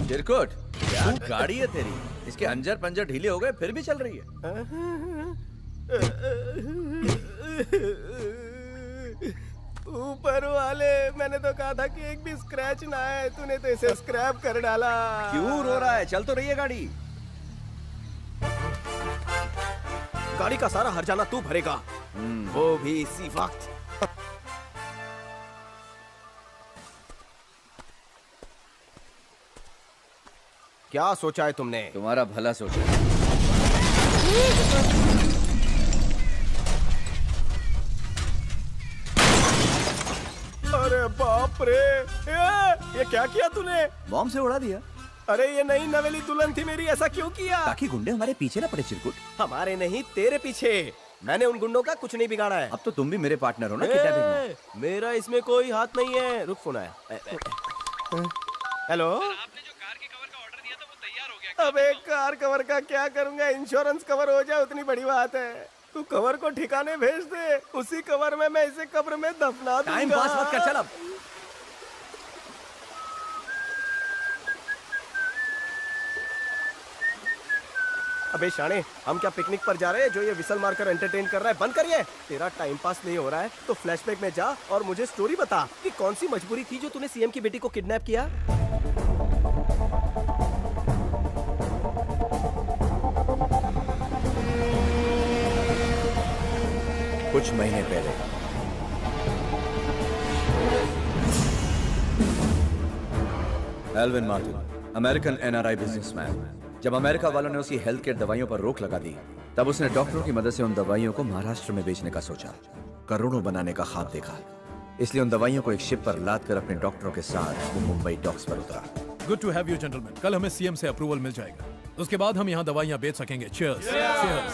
चिरकुट, क्या गाड़ी है तेरी? इसके अंजर पंजर ढीले हो गए फिर भी चल रही है। ऊपर वाले, मैंने तो कहा था कि एक भी स्क्रैच ना आए, तूने तो इसे स्क्रैप कर डाला। क्यों रो रहा है? चल तो रही है गाड़ी। गाड़ी का सारा हर्जाना तू भरेगा, वो भी इसी वक्त। क्या सोचा है तुमने? तुम्हारा भला सोचा। अरे बाप रे, ये क्या किया तूने? बॉम्ब से उड़ा दिया। अरे ये नई नवेली दुल्हन थी मेरी, ऐसा क्यों किया? ताकि गुंडे हमारे पीछे ना पड़े चिरकुट। हमारे नहीं, तेरे पीछे। मैंने उन गुंडों का कुछ नहीं बिगाड़ा है। अब तो तुम भी मेरे पार्टनर हो ना किडनैपिंग में। मेरा इसमें कोई हाथ नहीं है। रुक, फोन आया। हेलो, आपने जो कार के कवर का ऑर्डर दिया था वो तैयार हो गया। अबे कार कवर का क्या करूंगा? इंश्योरेंस कवर हो जाए उतनी बड़ी बात है। तू कवर को ठिकाने भेज दे, उसी कवर में मैं इसे कब्र में दफना दूंगा। टाइम पास मत कर, चल अब। अबे शाणे, हम क्या पिकनिक पर जा रहे हैं जो ये विसल मारकर एंटरटेन कर रहा है? बंद करिए। तेरा टाइम पास नहीं हो रहा है तो फ्लैशबैक में जा और मुझे स्टोरी बता कि कौन सी मजबूरी थी जो तूने सीएम की बेटी को किडनैप किया। कुछ महीने पहले Alvin Martin, American NRI businessman, जब अमेरिका वालों ने उसकी हेल्थ केयर दवाइयों पर रोक लगा दी, तब उसने डॉक्टरों की मदद से उन दवाइयों को महाराष्ट्र में बेचने का सोचा। करोड़ों बनाने का ख्वाब देखा, इसलिए उन दवाइयों को एक शिप पर लाद कर अपने डॉक्टरों के साथ वो मुंबई डॉक्स पर उतरा। Good to have you gentleman. कल हमें सीएम से अप्रूवल मिल जाएगा, उसके बाद हम यहाँ दवाइयाँ बेच सकेंगे। चीयर्स। चीयर्स।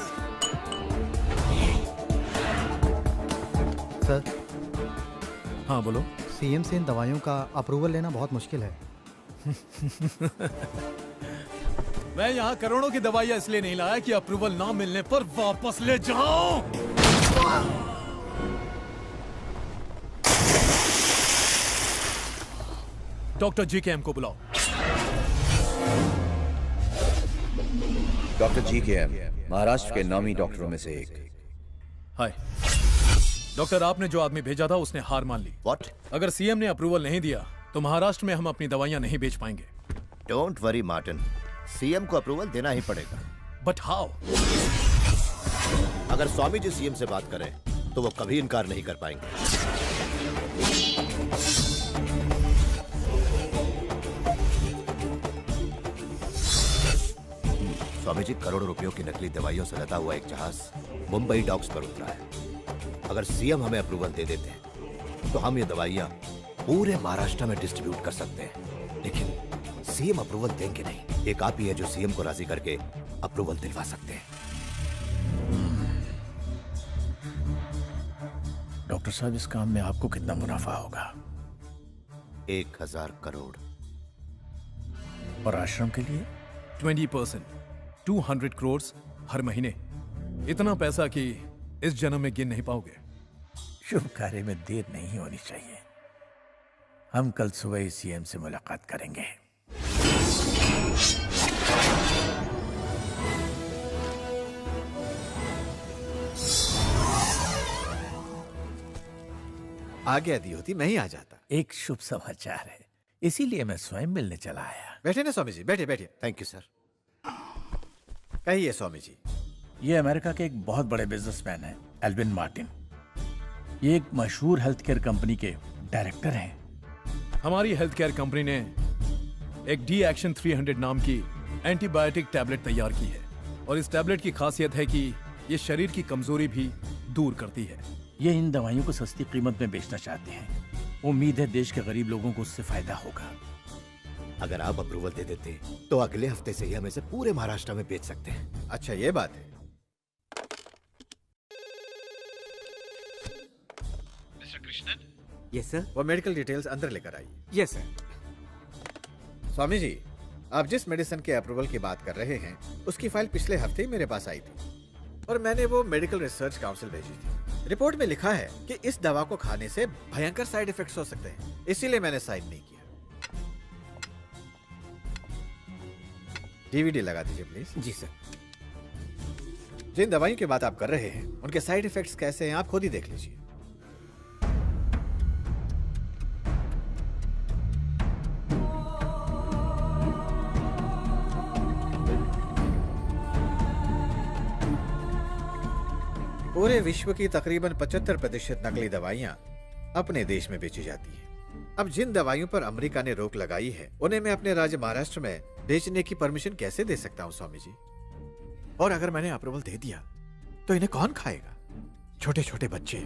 सर, हाँ बोलो। सीएम से इन दवाइयों का अप्रूवल लेना बहुत मुश्किल है। मैं यहाँ करोड़ों की दवाइयाँ इसलिए नहीं लाया कि अप्रूवल ना मिलने पर वापस ले जाऊं। डॉक्टर GKM को बुलाओ। डॉक्टर GKM महाराष्ट्र के नामी डॉक्टरों में से एक। हाय डॉक्टर, आपने जो आदमी भेजा था उसने हार मान ली। What? अगर सीएम ने अप्रूवल नहीं दिया तो महाराष्ट्र में हम अपनी दवाइयाँ नहीं बेच पाएंगे। डोंट वरी मार्टिन, सीएम को अप्रूवल देना ही पड़ेगा। But how? अगर स्वामी जी सीएम से बात करें तो वो कभी इनकार नहीं कर पाएंगे। स्वामी जी, करोड़ों रुपयों की नकली दवाइयों से लदा हुआ एक जहाज मुंबई डॉक्स पर उतरा है। अगर सीएम हमें अप्रूवल दे देते हैं तो हम ये दवाइयां पूरे महाराष्ट्र में डिस्ट्रीब्यूट कर सकते हैं, लेकिन सीएम अप्रूवल देंगे नहीं। एक आप ही है जो सीएम को राजी करके अप्रूवल दिलवा सकते हैं। डॉक्टर साहब, इस काम में आपको कितना मुनाफा होगा? 1000 करोड़। और आश्रम के लिए 20%, 200 करोड़ हर महीने। इतना पैसा कि इस जन्म में गिन नहीं पाओगे। शुभ कार्य में देर नहीं होनी चाहिए। हम कल सुबह ही सीएम से मुलाकात करेंगे। आज्ञा दी होती मैं ही आ जाता। एक शुभ समाचार है, इसीलिए मैं स्वयं मिलने चला आया। बैठे ना स्वामी जी, बैठे बैठे। Thank you sir. कहिए स्वामी जी। ये अमेरिका के एक बहुत बड़े बिजनेसमैन हैं, एल्विन मार्टिन। ये एक मशहूर हेल्थ केयर कंपनी के डायरेक्टर हैं। हमारी हेल्थ केयर कंपनी ने एक डी एक्शन 300 नाम की एंटीबायोटिक टैबलेट तैयार की है, और इस टैबलेट की खासियत है कि ये शरीर की कमजोरी भी दूर करती है। ये इन दवाइयों को सस्ती कीमत में बेचना चाहते हैं। उम्मीद है देश के गरीब लोगों को उससे फायदा होगा। अगर आप अप्रूवल दे देते तो अगले हफ्ते से ही हम इसे पूरे महाराष्ट्र में बेच सकते हैं। अच्छा ये बात है। मिस्टर कृष्णन। Yes sir. वो मेडिकल डिटेल्स अंदर लेकर आइए। Yes sir. स्वामी जी, आप जिस मेडिसिन के अप्रूवल की बात कर रहे हैं उसकी फाइल पिछले हफ्ते ही मेरे पास आई थी और मैंने वो मेडिकल रिसर्च काउंसिल भेजी थी। रिपोर्ट में लिखा है कि इस दवा को खाने से भयंकर साइड इफेक्ट्स हो सकते हैं, इसीलिए मैंने साइन नहीं किया। डीवीडी लगा दीजिए प्लीज। Ji sir. जिन दवाइयों की बात आप कर रहे हैं उनके साइड इफेक्ट्स कैसे हैं आप खुद ही देख लीजिए। पूरे विश्व की तकरीबन 75% नकली दवाइयां अपने देश में बेची जाती हैं। अब जिन दवाइयों पर अमेरिका ने रोक लगाई है उन्हें मैं अपने राज्य महाराष्ट्र में बेचने की परमिशन कैसे दे सकता हूं स्वामी जी? और अगर मैंने अप्रूवल दे दिया तो इन्हें कौन खाएगा? छोटे छोटे बच्चे,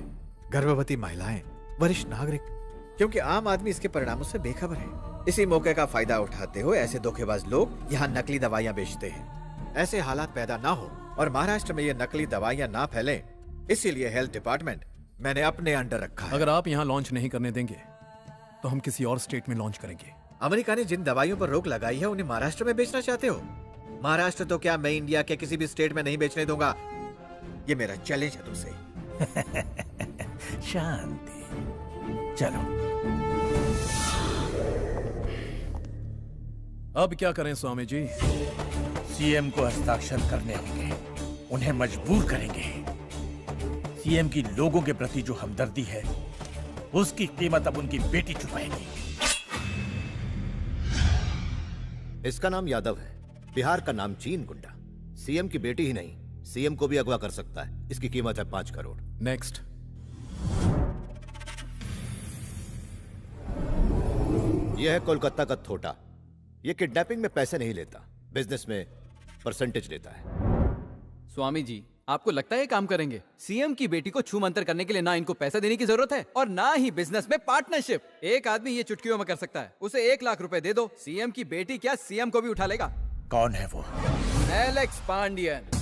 गर्भवती महिलाएं, वरिष्ठ नागरिक, क्योंकि आम आदमी इसके परिणामों से बेखबर है। इसी मौके का फायदा उठाते हुए ऐसे धोखेबाज लोग यहाँ नकली दवाइयाँ बेचते हैं। ऐसे हालात पैदा ना हो और महाराष्ट्र में ये नकली दवाइयाँ ना फैलें, इसीलिए हेल्थ डिपार्टमेंट मैंने अपने अंडर रखा है। अगर आप यहाँ लॉन्च नहीं करने देंगे तो हम किसी और स्टेट में लॉन्च करेंगे। अमेरिका ने जिन दवाइयों पर रोक लगाई है उन्हें महाराष्ट्र में बेचना चाहते हो? महाराष्ट्र तो क्या, मैं इंडिया के किसी भी स्टेट में नहीं बेचने दूंगा। ये मेरा चैलेंज है तुमसे। शांति। चलो अब क्या करें स्वामी जी? सीएम को हस्ताक्षर करने होंगे, उन्हें मजबूर करेंगे। सीएम की लोगों के प्रति जो हमदर्दी है उसकी कीमत अब उनकी बेटी चुकाएगी। इसका नाम यादव है, बिहार का नाम चीन गुंडा। सीएम की बेटी ही नहीं, सीएम को भी अगवा कर सकता है। इसकी कीमत है 5 करोड़। नेक्स्ट। यह है कोलकाता का थोटा। यह किडनैपिंग में पैसे नहीं लेता, बिजनेस में परसेंटेज लेता है। स्वामी जी, आपको लगता है ये काम करेंगे? सीएम की बेटी को छू मंतर करने के लिए ना इनको पैसा देने की जरूरत है और ना ही बिजनेस में पार्टनरशिप। एक आदमी ये चुटकियों में कर सकता है। उसे 1 लाख रुपए दे दो, सीएम की बेटी क्या सीएम को भी उठा लेगा। कौन है वो? एलेक्स पांडियन।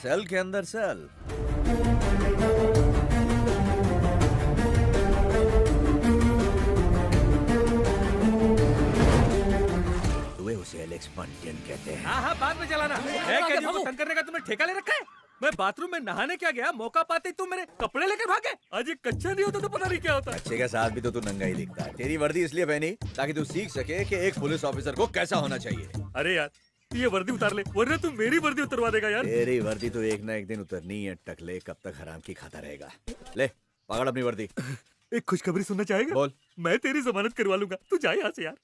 सेल के अंदर सेल। तुम्हें उसे एलेक्स पांडियन कहते हैं। हाँ बाद में चलाना। कैदियों को तंग करने का तुमने ठेका ले रखा है? मैं बाथरूम में नहाने क्या गया, मौका पाते ही तुम मेरे कपड़े लेकर भागे। आज ये कच्चा नहीं होता तो पता नहीं क्या होता। अच्छे के साथ भी तो तू नंगा ही दिखता है। तेरी वर्दी इसलिए पहनी ताकि तू सीख सके कि एक पुलिस ऑफिसर को कैसा होना चाहिए। अरे यार ये वर्दी उतार ले, वरना तू मेरी वर्दी उतरवा देगा यार। तेरी वर्दी तो एक ना एक दिन उतरनी है टकले, कब तक हराम की खाता रहेगा। ले पकड़ अपनी वर्दी। एक खुशखबरी सुनना चाहेगा? बोल। मैं तेरी जमानत करवा लूंगा, तू जा यहाँ से यार।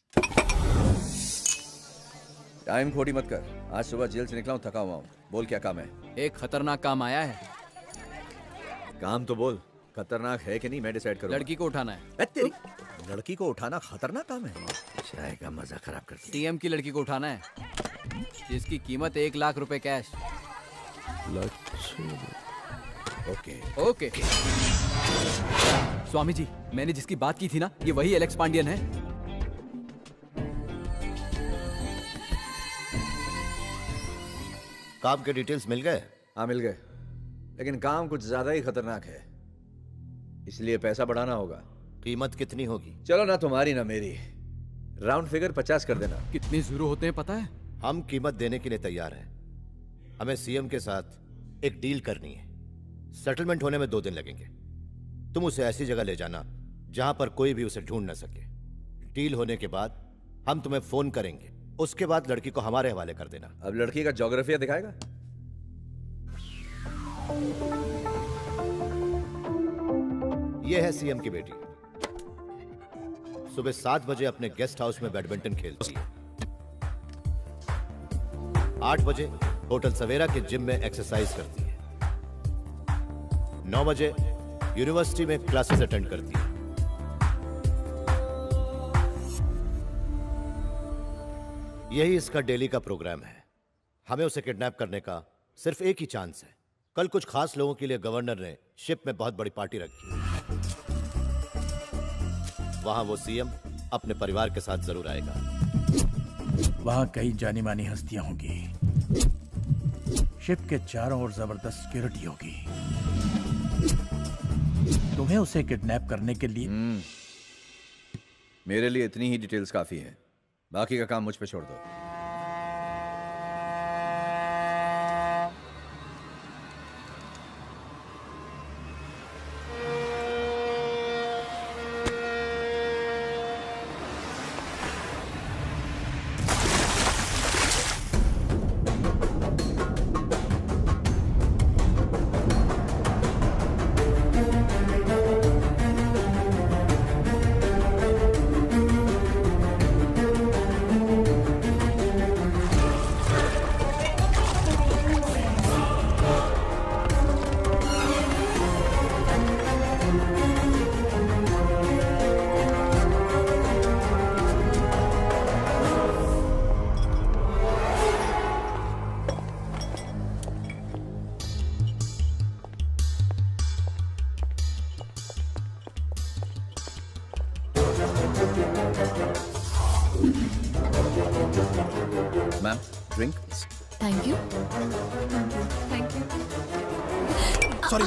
टाइम खोटी मत कर, आज सुबह जेल से निकला हूँ, थका हुआ हूँ। बोल क्या काम है? एक खतरनाक काम आया है। काम तो बोल, खतरनाक है कि नहीं मैं डिसाइड करूँ। लड़की को उठाना है। तेरी लड़की को उठाना खतरनाक काम है? चाय का मजा खराब कर दिया। सीएम की लड़की को उठाना है, जिसकी कीमत 1 लाख रुपए cash. Okay okay. Swami ji, मैंने जिसकी बात की थी ना, ये वही एलेक्स पांडियन है। काम के डिटेल्स मिल गए? हाँ मिल गए, लेकिन काम कुछ ज्यादा ही खतरनाक है, इसलिए पैसा बढ़ाना होगा। कीमत कितनी होगी? चलो ना तुम्हारी ना मेरी, राउंड फिगर 50 कर देना। कितने जीरो होते हैं पता है? हम कीमत देने के लिए तैयार हैं। हमें सीएम के साथ एक डील करनी है। सेटलमेंट होने में 2 दिन लगेंगे। तुम उसे ऐसी जगह ले जाना जहां पर कोई भी उसे ढूंढ न सके। डील होने के बाद हम तुम्हें फोन करेंगे, उसके बाद लड़की को हमारे हवाले कर देना। अब लड़की का ज्योग्राफिया दिखाएगा? यह है सीएम की बेटी। सुबह 7 बजे अपने गेस्ट हाउस में बैडमिंटन खेलती है। 8 बजे होटल सवेरा के जिम में एक्सरसाइज करती है। 9 बजे यूनिवर्सिटी में क्लासेस अटेंड करती है। यही इसका डेली का प्रोग्राम है। हमें उसे किडनैप करने का सिर्फ एक ही चांस है। कल कुछ खास लोगों के लिए गवर्नर ने शिप में बहुत बड़ी पार्टी रखी है। वहां वो सीएम अपने परिवार के साथ जरूर आएगा। वहां कई जानी मानी हस्तियां होंगी। शिप के चारों ओर जबरदस्त सिक्योरिटी होगी। तुम्हें उसे किडनैप करने के लिए मेरे लिए इतनी ही डिटेल्स काफी है, बाकी का काम मुझ पे छोड़ दो। Ma'am, drink. Thank you. Thank you. Sorry.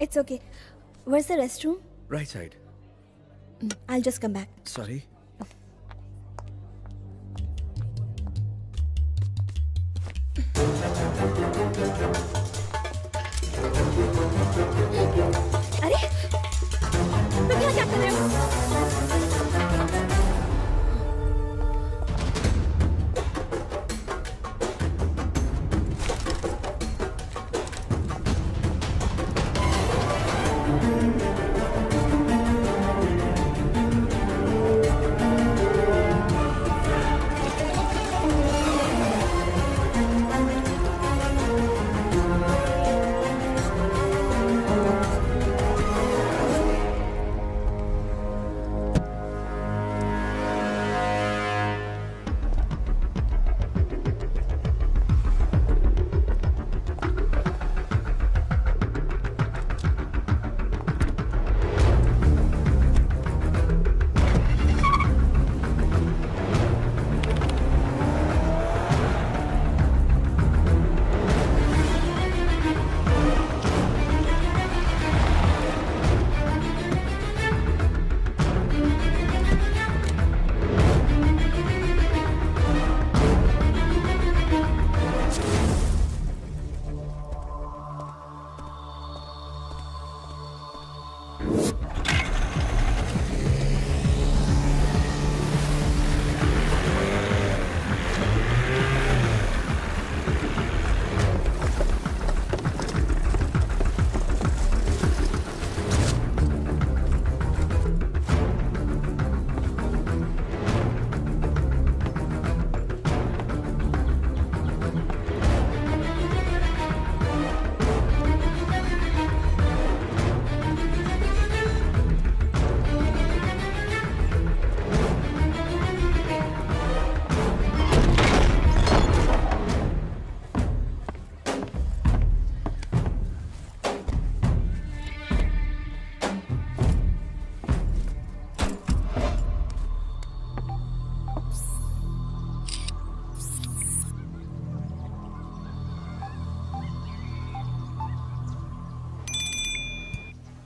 It's okay. Where's the restroom? Right side. I'll just come back. Sorry. अरे तुम यहाँ क्या कर रहे हो?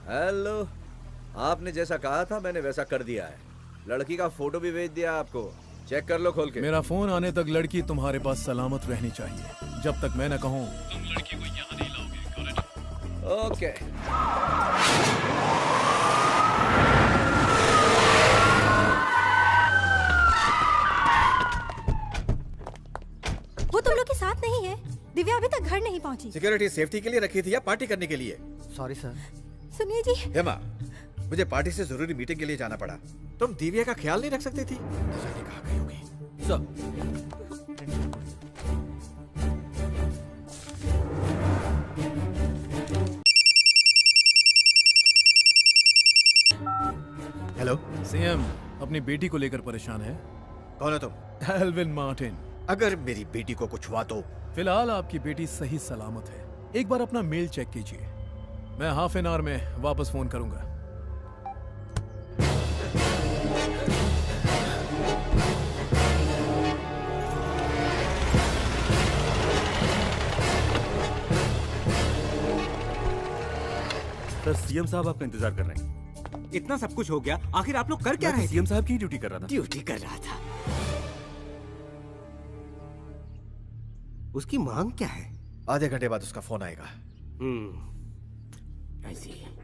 हेलो, आपने जैसा कहा था मैंने वैसा कर दिया है। लड़की का फोटो भी भेज दिया आपको, चेक कर लो खोल के। मेरा फोन आने तक लड़की तुम्हारे पास सलामत रहनी चाहिए। जब तक मैं न कहूँ तुम लड़की को यहाँ नहीं लाओगे। ओके। वो तुम लोग के साथ नहीं है। दिव्या अभी तक घर नहीं पहुंची। सिक्योरिटी सेफ्टी के लिए रखी थी या पार्टी करने के लिए? Sorry sir. सुनिए जी, हेमा, मुझे पार्टी से जरूरी मीटिंग के लिए जाना पड़ा। तुम दिव्या का ख्याल नहीं रख सकती थी? न जाने कहाँ गई होगी। सर, हेलो, सीएम अपनी बेटी को लेकर परेशान है। कौन हो तुम? Alvin Martin. अगर मेरी बेटी को कुछ हुआ तो? फिलहाल आपकी बेटी सही सलामत है। एक बार अपना मेल चेक कीजिए। मैं हाफ एन आवर में वापस फोन करूंगा। सर सीएम साहब आपका इंतजार कर रहे हैं। इतना सब कुछ हो गया, आखिर आप लोग कर क्या रहे थे? सीएम साहब की ड्यूटी कर रहा था। ड्यूटी कर रहा था। उसकी मांग क्या है? आधे घंटे बाद उसका फोन आएगा। I see.